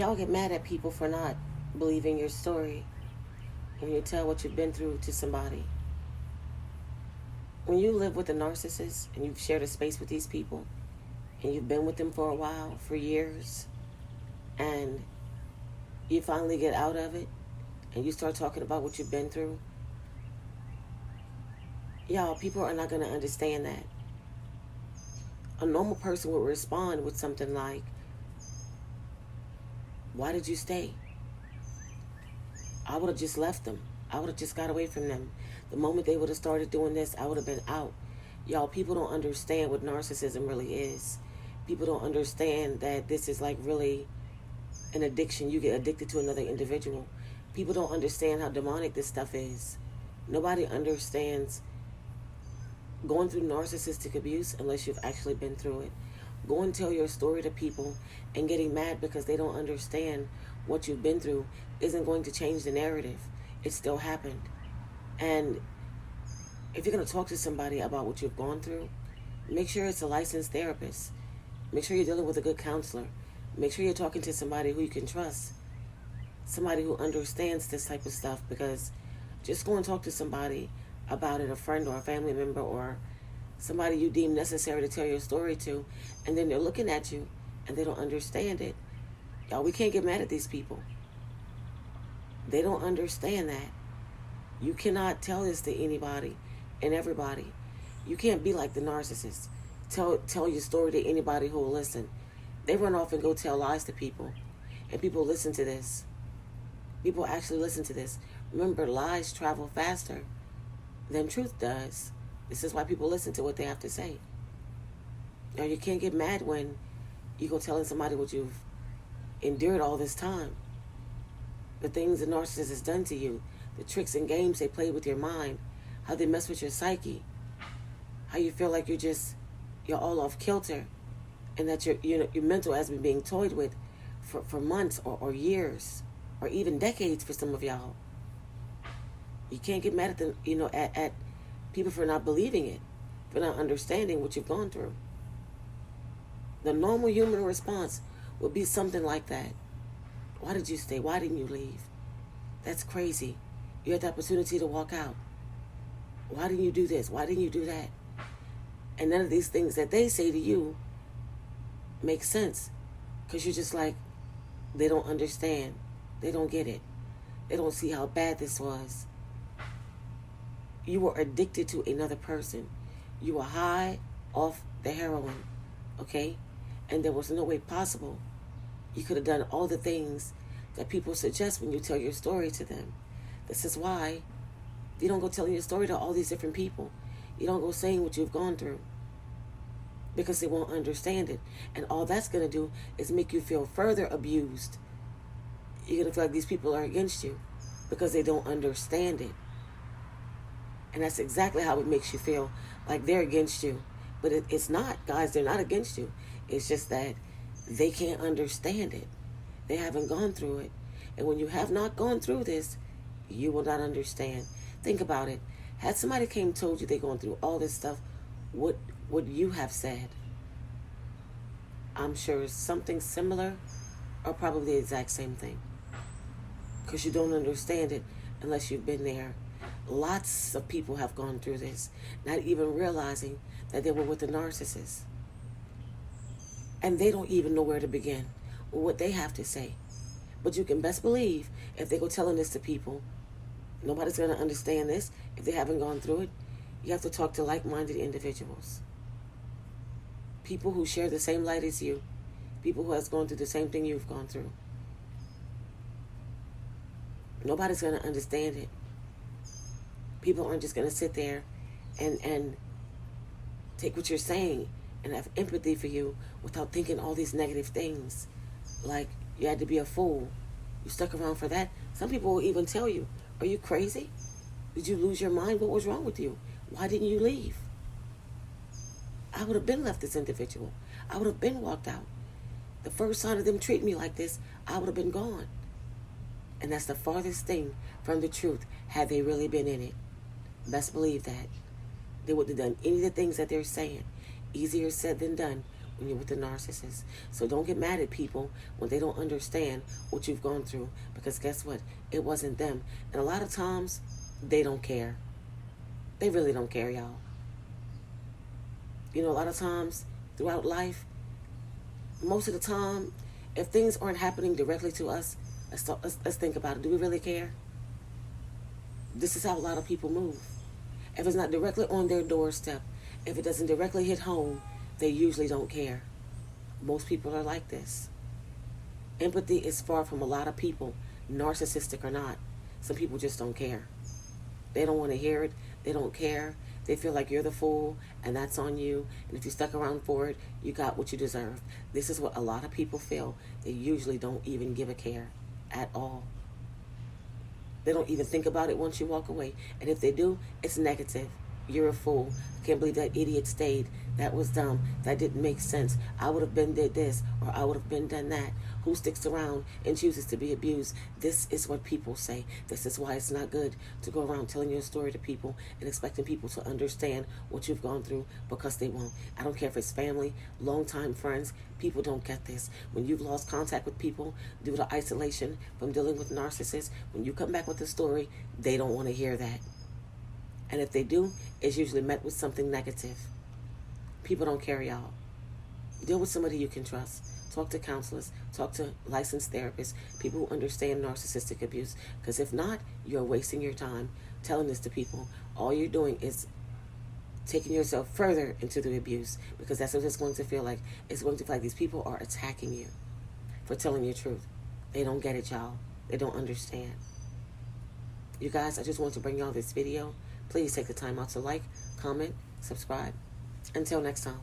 Y'all get mad at people for not believing your story when you tell what you've been through to somebody. When you live with a narcissist and you've shared a space with these people and you've been with them for a while, for years, and you finally get out of it and you start talking about what you've been through, y'all, people are not going to understand that. A normal person would respond with something like, why did you stay? I would have just left them. I would have just got away from them. The moment they would have started doing this, I would have been out. Y'all, people don't understand what narcissism really is. People don't understand that this is like really an addiction. You get addicted to another individual. People don't understand how demonic this stuff is. Nobody understands going through narcissistic abuse unless you've actually been through it. Go and tell your story to people and getting mad because they don't understand what you've been through isn't going to change the narrative. It still happened. And if you're going to talk to somebody about what you've gone through, make sure it's a licensed therapist. Make sure you're dealing with a good counselor. Make sure you're talking to somebody who you can trust. Somebody who understands this type of stuff, because just go and talk to somebody about it, a friend or a family member or somebody you deem necessary to tell your story to, and then they're looking at you and they don't understand it. Y'all, we can't get mad at these people. They don't understand that. You cannot tell this to anybody and everybody. You can't be like the narcissist. Tell your story to anybody who will listen. They run off and go tell lies to people, and people listen to this. People actually listen to this. Remember, lies travel faster than truth does. This is why people listen to what they have to say. Now, you can't get mad when you go telling somebody what you've endured all this time. The things the narcissist has done to you, the tricks and games they play with your mind, how they mess with your psyche, how you feel like you're all off kilter, and that your mental has been being toyed with for months or years or even decades for some of y'all. You can't get mad at them, at people for not believing it, for not understanding what you've gone through. The normal human response would be something like that. Why did you stay? Why didn't you leave? That's crazy. You had the opportunity to walk out. Why didn't you do this? Why didn't you do that? And none of these things that they say to you make sense, because you're just like, they don't understand. They don't get it. They don't see how bad this was. You were addicted to another person. You were high off the heroin, okay? And there was no way possible you could have done all the things that people suggest when you tell your story to them. This is why you don't go telling your story to all these different people. You don't go saying what you've gone through, because they won't understand it. And all that's going to do is make you feel further abused. You're going to feel like these people are against you because they don't understand it. And that's exactly how it makes you feel, like they're against you. But it's not, guys. They're not against you. It's just that they can't understand it. They haven't gone through it. And when you have not gone through this, you will not understand. Think about it. Had somebody came and told you they're going through all this stuff, what would you have said? I'm sure something similar, or probably the exact same thing. Because you don't understand it unless you've been there. Lots of people have gone through this, not even realizing that they were with a narcissist. And they don't even know where to begin or what they have to say. But you can best believe if they go telling this to people, nobody's going to understand this if they haven't gone through it. You have to talk to like-minded individuals. People who share the same light as you. People who have gone through the same thing you've gone through. Nobody's going to understand it. People aren't just going to sit there and take what you're saying and have empathy for you without thinking all these negative things. Like you had to be a fool. You stuck around for that. Some people will even tell you, are you crazy? Did you lose your mind? What was wrong with you? Why didn't you leave? I would have been left this individual. I would have been walked out. The first sign of them treating me like this, I would have been gone. And that's the farthest thing from the truth, had they really been in it. Best believe that. They wouldn't have done any of the things that they're saying. Easier said than done when you're with the narcissist. So don't get mad at people when they don't understand what you've gone through, because guess what? It wasn't them. And a lot of times, they don't care. They really don't care, y'all. You know, a lot of times throughout life, most of the time, if things aren't happening directly to us, let's think about it. Do we really care? This is how a lot of people move. If it's not directly on their doorstep, if it doesn't directly hit home, they usually don't care. Most people are like this. Empathy is far from a lot of people, narcissistic or not. Some people just don't care. They don't want to hear it. They don't care. They feel like you're the fool, and that's on you. And if you stuck around for it, you got what you deserve. This is what a lot of people feel. They usually don't even give a care at all. They don't even think about it once you walk away. And if they do, it's negative. You're a fool. I can't believe that idiot stayed. That was dumb. That didn't make sense. I would have been did this, or I would have been done that. Who sticks around and chooses to be abused? This is what people say. This is why it's not good to go around telling your story to people and expecting people to understand what you've gone through, because they won't. I don't care if it's family, longtime friends. People don't get this. When you've lost contact with people due to isolation from dealing with narcissists, when you come back with a story, they don't want to hear that. And if they do, it's usually met with something negative. People don't care, y'all. Deal with somebody you can trust. Talk to counselors. Talk to licensed therapists. People who understand narcissistic abuse. Because if not, you're wasting your time telling this to people. All you're doing is taking yourself further into the abuse. Because that's what it's going to feel like. It's going to feel like these people are attacking you for telling your truth. They don't get it, y'all. They don't understand. You guys, I just want to bring y'all this video. Please take the time out to like, comment, subscribe. Until next time.